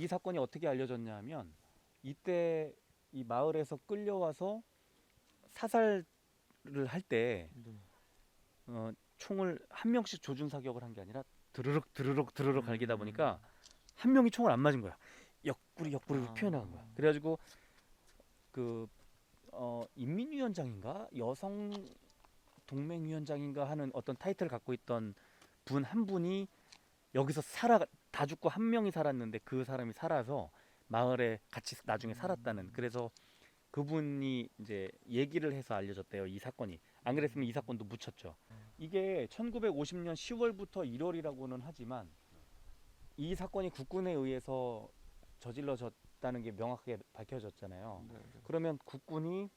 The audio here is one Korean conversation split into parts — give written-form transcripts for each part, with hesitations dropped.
이 사건이 어떻게 알려졌냐면 이때 이 마을에서 끌려와서 사살을 할 때 네. 총을 한 명씩 조준 사격을 한 게 아니라 드르륵 드르륵 드르륵 갈기다 보니까 한 명이 총을 안 맞은 거야. 옆구리로 피어나간 거야. 그래가지고 그 인민위원장인가 여성 동맹위원장인가 하는 어떤 타이틀을 갖고 있던 분 한 분이 여기서 다 죽고 한 명이 살았는데 그 사람이 살아서 마을에 같이 나중에 살았다는, 그래서 그분이 이제 얘기를 해서 알려졌대요, 이 사건이. 안 그랬으면 이 사건도 묻혔죠. 이게 1950년 10월부터 1월이라고는 하지만 이 사건이 국군에 의해서 저질러졌다는 게 명확하게 밝혀졌잖아요. 네. 그러면 국군이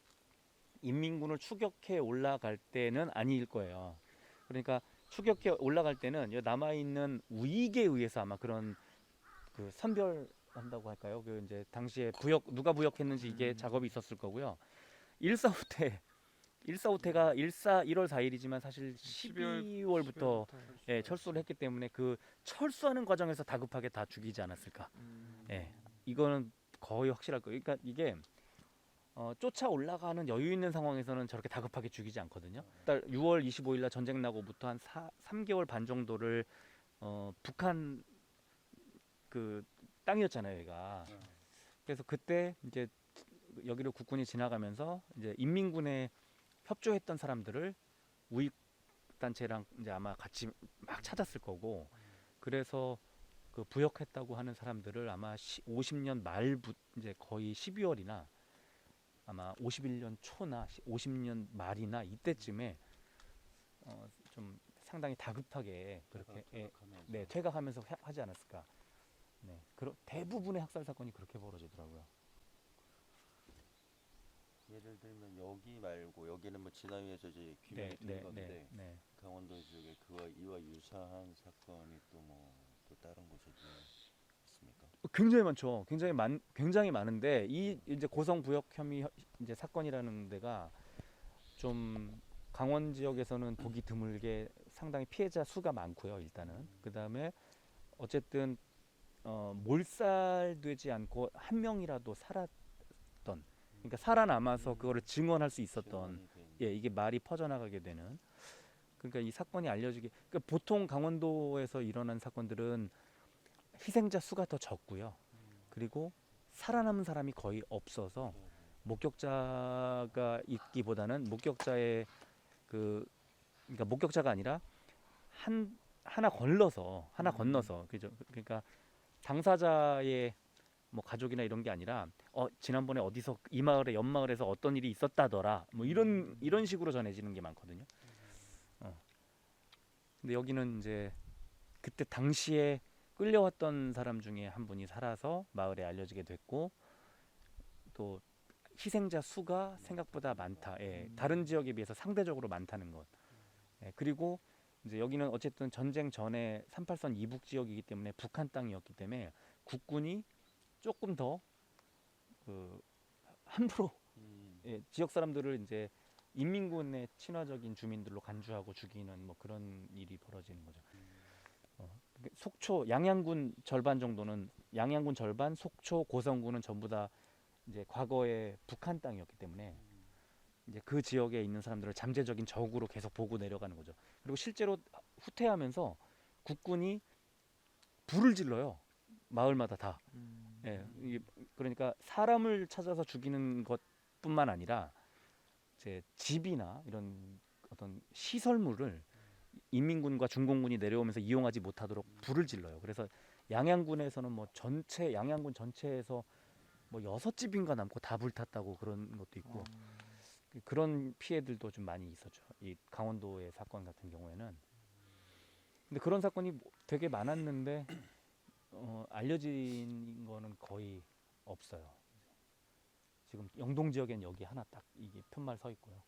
인민군을 추격해 올라갈 때는 아닐 거예요. 그러니까 추격해 올라갈 때는 남아있는 우익에 의해서 아마 그런 그 선별한다고 할까요? 그 이제 당시에 누가 부역했는지 이게 작업이 있었을 거고요. 145태가 1월 4일이지만 사실 12월부터 철수를 했기 때문에 그 철수하는 과정에서 다급하게 다 죽이지 않았을까. 예, 이거는 거의 확실할 거예요. 그러니까 이게 쫓아 올라가는 여유 있는 상황에서는 저렇게 다급하게 죽이지 않거든요. 6월 25일 날 전쟁 나고부터 한 3개월 반 정도를 북한 그 땅이었잖아요, 얘가. 그래서 그때 이제 여기를 국군이 지나가면서 이제 인민군에 협조했던 사람들을 우익 단체랑 이제 아마 같이 막 찾았을 거고, 그래서 그 부역했다고 하는 사람들을 아마 50년 말부터 이제 거의 12월이나 아마 51년 초나 50년 말이나 이때쯤에 좀 상당히 다급하게 그렇게 퇴각하면서 하지 않았을까. 네, 대부분의 학살 사건이 그렇게 벌어지더라고요. 예를 들면 여기 말고 여기는 뭐 진화위에서 이제 규명이 된 건데 강원도 지역에 그와 이와 유사한 사건이 또 뭐 또 다른 곳에도 있습니까? 굉장히 많죠. 굉장히 많은데 이 이제 고성 부역 혐의 이제 사건이라는 데가 좀 강원 지역에서는 보기 드물게 상당히 피해자 수가 많고요. 일단은 그 다음에 어쨌든 몰살되지 않고 한 명이라도 살았던, 그러니까 살아남아서 그거를 증언할 수 있었던, 이게 말이 퍼져나가게 되는. 그러니까 이 사건이 알려지게, 그러니까 보통 강원도에서 일어난 사건들은 희생자 수가 더 적고요. 그리고 살아남은 사람이 거의 없어서 목격자가 있기보다는 그러니까 목격자가 아니라 하나 건너서 그죠. 그러니까 당사자의 뭐 가족이나 이런 게 아니라 지난번에 어디서 이 마을에 옆 마을에서 어떤 일이 있었다더라 뭐 이런 식으로 전해지는 게 많거든요. 근데 여기는 이제 그때 당시에 끌려왔던 사람 중에 한 분이 살아서 마을에 알려지게 됐고, 또 희생자 수가 생각보다 많다. 다른 지역에 비해서 상대적으로 많다는 것. 그리고 이제 여기는 어쨌든 전쟁 전에 38선 이북 지역이기 때문에 북한 땅이었기 때문에 국군이 조금 더 그 함부로 지역 사람들을 이제 인민군의 친화적인 주민들로 간주하고 죽이는 뭐 그런 일이 벌어지는 거죠. 속초 양양군 절반 정도는, 양양군 절반, 속초, 고성군은 전부 다 이제 과거에 북한 땅이었기 때문에 이제 그 지역에 있는 사람들을 잠재적인 적으로 계속 보고 내려가는 거죠. 그리고 실제로 후퇴하면서 국군이 불을 질러요. 마을마다 다. 그러니까 사람을 찾아서 죽이는 것뿐만 아니라 이제 집이나 이런 어떤 시설물을 인민군과 중공군이 내려오면서 이용하지 못하도록 불을 질러요. 그래서 양양군에서는 뭐 양양군 전체에서 뭐 6집인가 남고 다 불탔다고 그런 것도 있고, 그런 피해들도 좀 많이 있었죠. 이 강원도의 사건 같은 경우에는. 근데 그런 사건이 되게 많았는데 알려진 거는 거의 없어요. 지금 영동 지역엔 여기 하나 딱 이게 푯말 서 있고요.